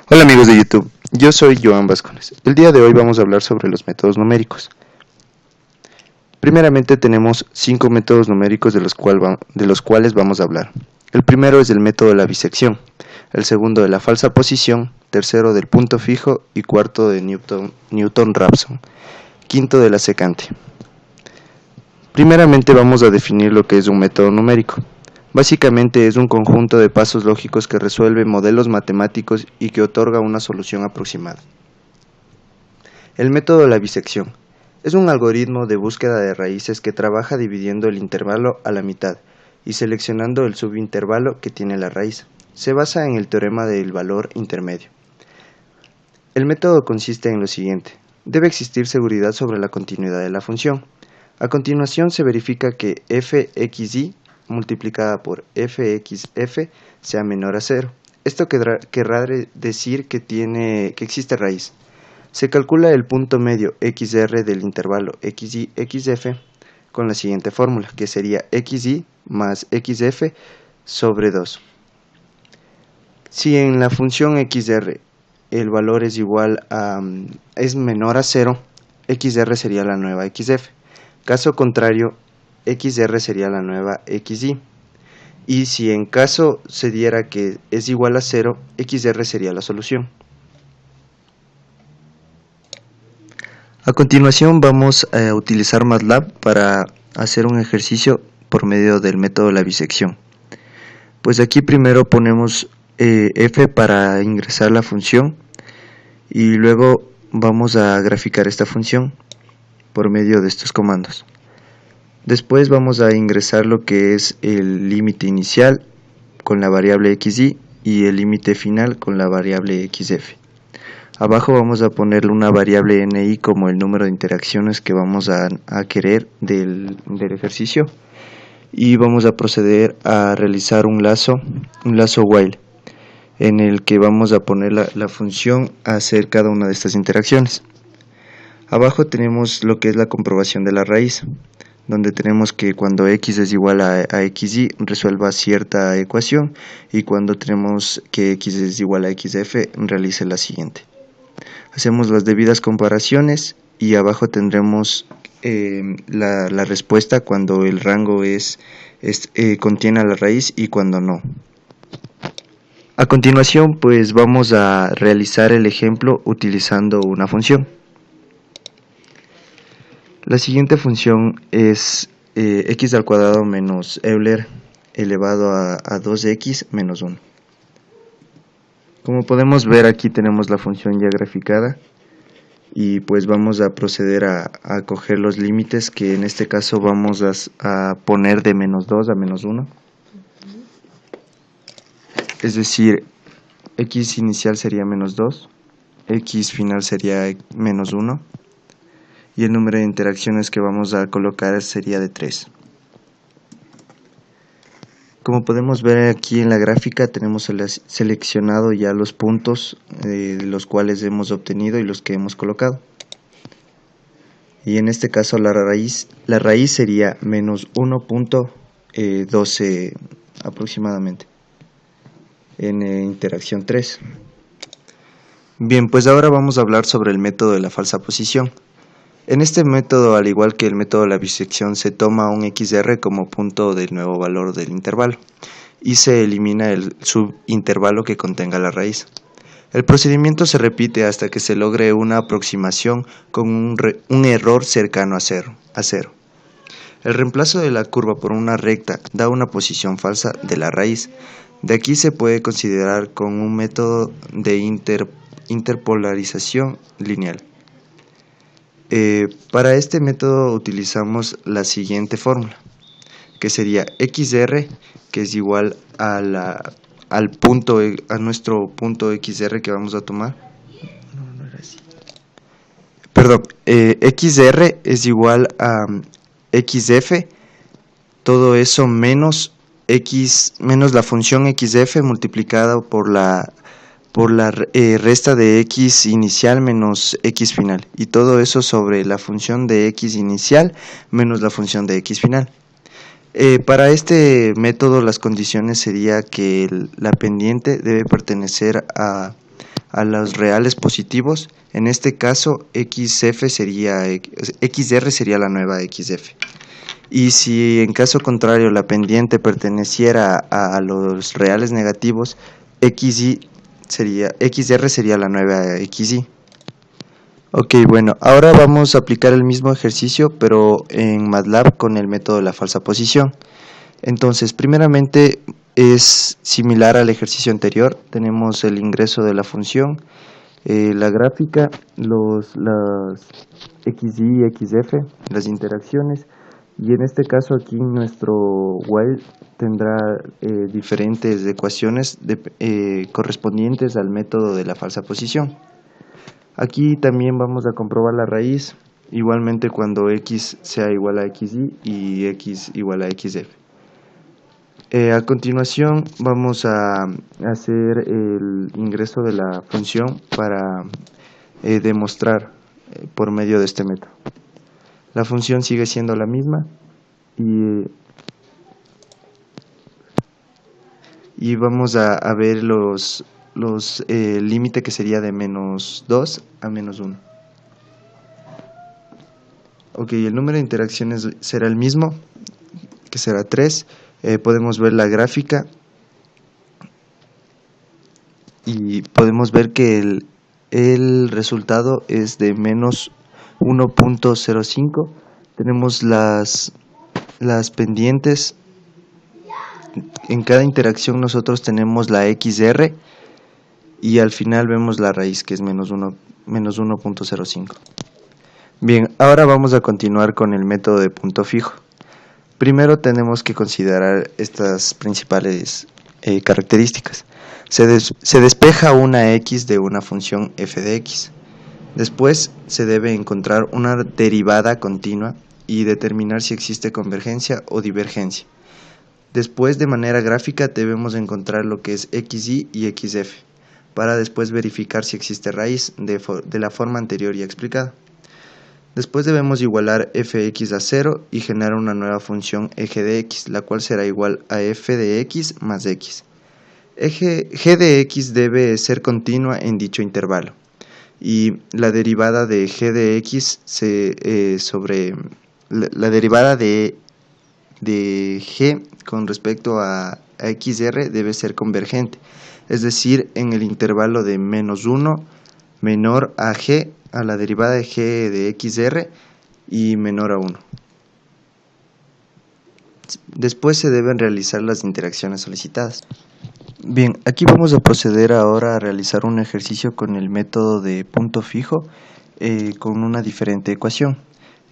Hola amigos de YouTube, yo soy Joan Vascones. El día de hoy vamos a hablar sobre los métodos numéricos. Primeramente tenemos 5 métodos numéricos de los cuales vamos a hablar. El primero es el método de la bisección, el segundo de la falsa posición, tercero del punto fijo y cuarto de Newton-Raphson, quinto de la secante. Primeramente vamos a definir lo que es un método numérico. Básicamente es un conjunto de pasos lógicos que resuelve modelos matemáticos y que otorga una solución aproximada. El método de la bisección es un algoritmo de búsqueda de raíces que trabaja dividiendo el intervalo a la mitad y seleccionando el subintervalo que tiene la raíz. Se basa en el teorema del valor intermedio. El método consiste en lo siguiente. Debe existir seguridad sobre la continuidad de la función. A continuación se verifica que fxy multiplicada por fxf sea menor a 0. Esto querrá decir que existe raíz. Se calcula el punto medio xr del intervalo xy xf con la siguiente fórmula, que sería xy más xf sobre 2. Si en la función xr el valor es menor a 0, xr sería la nueva xf. Caso contrario, xr sería la nueva xy. Y si en caso se diera que es igual a 0, xr sería la solución. A continuación vamos a utilizar MATLAB para hacer un ejercicio por medio del método de la bisección. Pues aquí primero ponemos f para ingresar la función y luego vamos a graficar esta función por medio de estos comandos. Después vamos a ingresar lo que es el límite inicial con la variable xy y el límite final con la variable xf. Abajo vamos a ponerle una variable ni como el número de interacciones que vamos a querer del ejercicio, y vamos a proceder a realizar un lazo while en el que vamos a poner la función a hacer cada una de estas interacciones. Abajo tenemos lo que es la comprobación de la raíz, donde tenemos que cuando x es igual a xy resuelva cierta ecuación, y cuando tenemos que x es igual a xf realice la siguiente. Hacemos las debidas comparaciones y abajo tendremos la respuesta cuando el rango contiene a la raíz y cuando no. A continuación pues vamos a realizar el ejemplo utilizando una función. La siguiente función es x al cuadrado menos Euler elevado a 2x menos 1. Como podemos ver, aquí tenemos la función ya graficada y pues vamos a proceder a coger los límites, que en este caso vamos a poner de menos 2 a menos 1. Es decir, x inicial sería menos 2, x final sería menos 1. Y el número de interacciones que vamos a colocar sería de 3. Como podemos ver aquí en la gráfica, tenemos seleccionado ya los puntos de los cuales hemos obtenido y los que hemos colocado. Y en este caso la raíz sería menos 1.12 aproximadamente en interacción 3. Bien, pues ahora vamos a hablar sobre el método de la falsa posición. En este método, al igual que el método de la bisección, se toma un xr como punto del nuevo valor del intervalo y se elimina el subintervalo que contenga la raíz. El procedimiento se repite hasta que se logre una aproximación con un error cercano a cero. El reemplazo de la curva por una recta da una posición falsa de la raíz. De aquí se puede considerar con un método de interpolarización lineal. Para este método utilizamos la siguiente fórmula, que sería xr, que es igual a nuestro punto xr que vamos a tomar. Xr es igual a xf, todo eso menos la función xf multiplicada por la resta de x inicial menos x final, y todo eso sobre la función de x inicial menos la función de x final. Para este método las condiciones sería que la pendiente debe pertenecer a a los reales positivos. En este caso XR sería la nueva XF. Y si en caso contrario la pendiente perteneciera a los reales negativos, XR sería la nueva XY. Ok, bueno, ahora vamos a aplicar el mismo ejercicio pero en MATLAB con el método de la falsa posición. Entonces, primeramente es similar al ejercicio anterior. Tenemos el ingreso de la función, la gráfica, las XY y XF, las interacciones, y en este caso aquí nuestro while tendrá diferentes ecuaciones correspondientes al método de la falsa posición. Aquí también vamos a comprobar la raíz, igualmente cuando x sea igual a xy y x igual a xf. A continuación vamos a hacer el ingreso de la función para demostrar por medio de este método. La función sigue siendo la misma y vamos a ver el límite que sería de menos 2 a menos 1. Ok, el número de interacciones será el mismo, que será 3. Podemos ver la gráfica y podemos ver que el resultado es de menos 1.05. Tenemos las pendientes. En cada interacción nosotros tenemos la XR y al final vemos la raíz, que es menos 1.05. Bien, ahora vamos a continuar con el método de punto fijo. Primero tenemos que considerar estas principales características. Se despeja una x de una función f de x. Después se debe encontrar una derivada continua y determinar si existe convergencia o divergencia. Después, de manera gráfica, debemos encontrar lo que es xy y xf, para después verificar si existe raíz de la forma anterior ya explicada. Después debemos igualar fx a 0 y generar una nueva función g de x, la cual será igual a f de x más x. G de x debe ser continua en dicho intervalo, y la derivada de g de x sobre la derivada de g con respecto a xr debe ser convergente, es decir, en el intervalo de menos 1 menor a g, a la derivada de g de xr, y menor a 1. Después se deben realizar las interacciones solicitadas. Bien, aquí vamos a proceder ahora a realizar un ejercicio con el método de punto fijo con una diferente ecuación.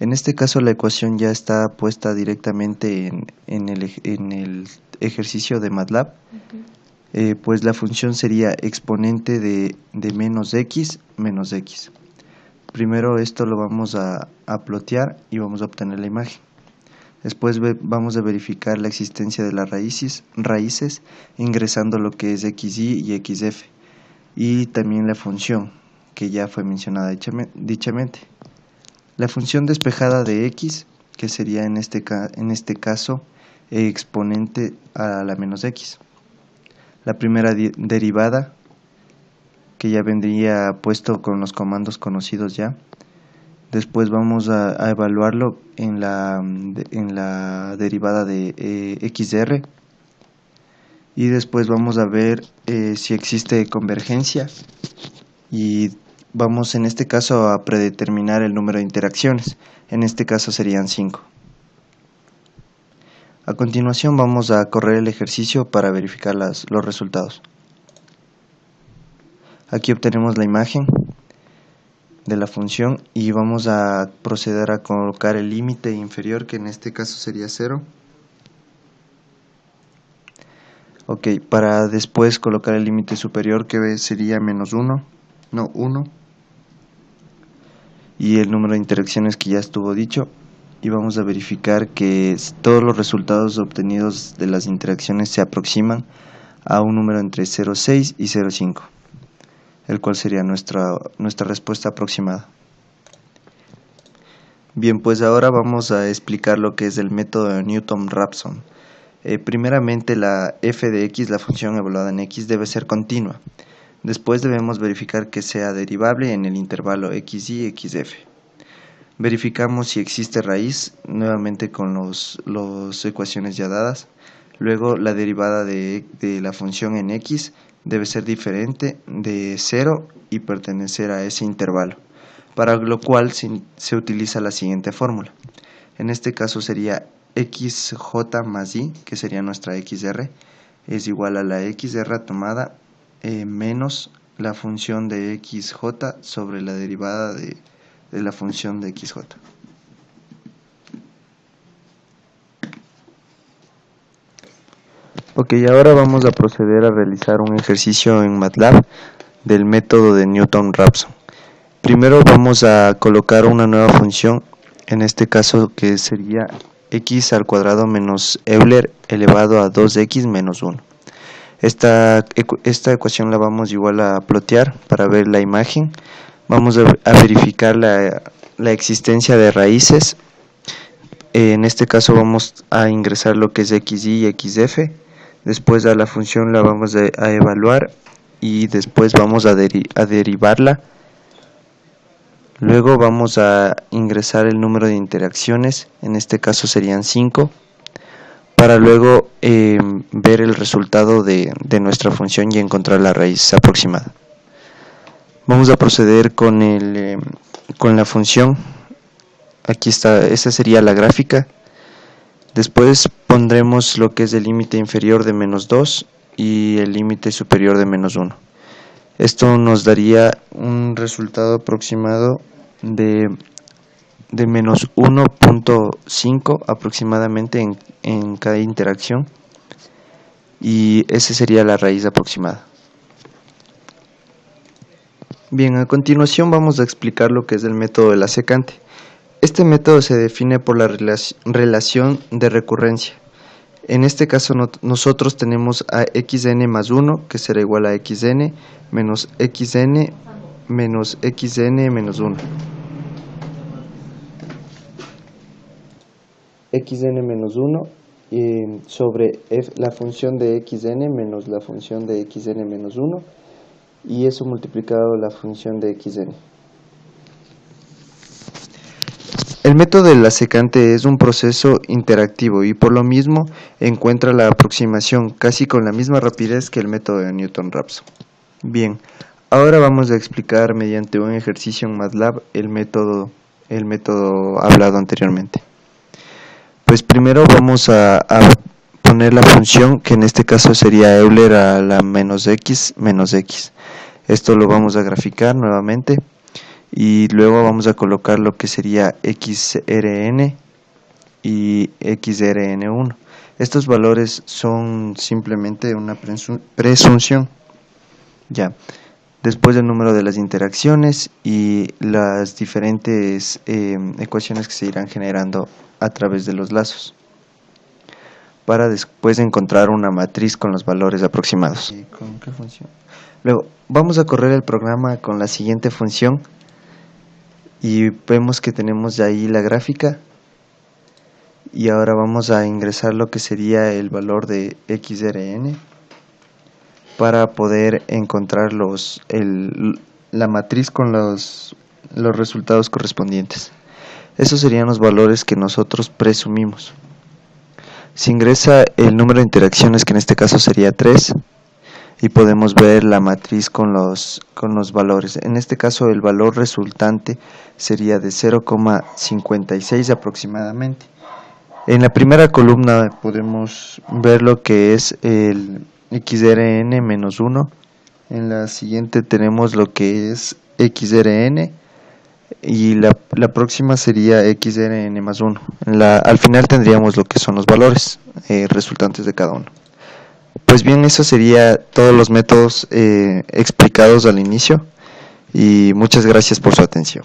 En este caso la ecuación ya está puesta directamente en el ejercicio de MATLAB. Pues la función sería exponente de menos x menos x. Primero esto lo vamos a plotear y vamos a obtener la imagen. Después vamos a verificar la existencia de las raíces ingresando lo que es xy y xf, y también la función que ya fue mencionada dichamente. La función despejada de x, que sería en este caso exponente a la menos x. La primera derivada, que ya vendría puesto con los comandos conocidos ya. Después vamos a evaluarlo en la derivada de xr, y después vamos a ver si existe convergencia, y vamos en este caso a predeterminar el número de interacciones. En este caso serían 5. A continuación vamos a correr el ejercicio para verificar los resultados. Aquí obtenemos la imagen de la función y vamos a proceder a colocar el límite inferior, que en este caso sería 0. Ok, para después colocar el límite superior, que sería menos 1, no 1, y el número de interacciones que ya estuvo dicho, y vamos a verificar que todos los resultados obtenidos de las interacciones se aproximan a un número entre 0,6 y 0,5, el cual sería nuestra respuesta aproximada. Bien, pues ahora vamos a explicar lo que es el método de Newton-Raphson. Primeramente, la f de x, la función evaluada en x, debe ser continua. Después debemos verificar que sea derivable en el intervalo xy y xf. Verificamos si existe raíz, nuevamente con las ecuaciones ya dadas. Luego la derivada de la función en x debe ser diferente de 0 y pertenecer a ese intervalo, para lo cual se utiliza la siguiente fórmula. En este caso sería xj más y, que sería nuestra xr, es igual a la xr tomada menos la función de xj sobre la derivada de la función de xj. Ok, ahora vamos a proceder a realizar un ejercicio en MATLAB del método de Newton-Raphson. Primero vamos a colocar una nueva función, en este caso que sería x al cuadrado menos Euler elevado a 2x menos 1. Esta ecuación la vamos igual a plotear para ver la imagen. Vamos a verificar la existencia de raíces. En este caso vamos a ingresar lo que es xy y xf. Después a la función la vamos a evaluar y después vamos a derivarla. Luego vamos a ingresar el número de interacciones, en este caso serían 5, para luego ver el resultado de nuestra función y encontrar la raíz aproximada. Vamos a proceder con la función. Aquí está, esta sería la gráfica. Después pondremos lo que es el límite inferior de menos 2 y el límite superior de menos 1. Esto nos daría un resultado aproximado de menos 1.5 aproximadamente en cada interacción, y esa sería la raíz aproximada. Bien, a continuación vamos a explicar lo que es el método de la secante. Este método se define por la relación de recurrencia. En este caso nosotros tenemos a xn más 1, que será igual a xn menos xn menos xn menos 1. xn menos 1 sobre la función de xn menos la función de xn menos 1, y eso multiplicado la función de xn. El método de la secante es un proceso interactivo y por lo mismo encuentra la aproximación casi con la misma rapidez que el método de Newton-Raphson. Bien, ahora vamos a explicar mediante un ejercicio en MATLAB el método hablado anteriormente. Pues primero vamos a poner la función, que en este caso sería Euler a la menos x menos x. Esto lo vamos a graficar nuevamente. Y luego vamos a colocar lo que sería xrn y xrn1. Estos valores son simplemente una presunción. Ya. Después del número de las interacciones y las diferentes ecuaciones que se irán generando a través de los lazos, para después encontrar una matriz con los valores aproximados. ¿Con qué función? Luego vamos a correr el programa con la siguiente función. Y vemos que tenemos ya ahí la gráfica, y ahora vamos a ingresar lo que sería el valor de xrn para poder encontrar la matriz con los resultados correspondientes. Esos serían los valores que nosotros presumimos. Se ingresa el número de interacciones, que en este caso sería 3, y podemos ver la matriz con los valores. En este caso el valor resultante sería de 0,56 aproximadamente. En la primera columna podemos ver lo que es el xrn menos 1. En la siguiente tenemos lo que es xrn, y la próxima sería xrn más 1. Al final tendríamos lo que son los valores resultantes de cada uno. Pues bien, eso sería todos los métodos explicados al inicio, y muchas gracias por su atención.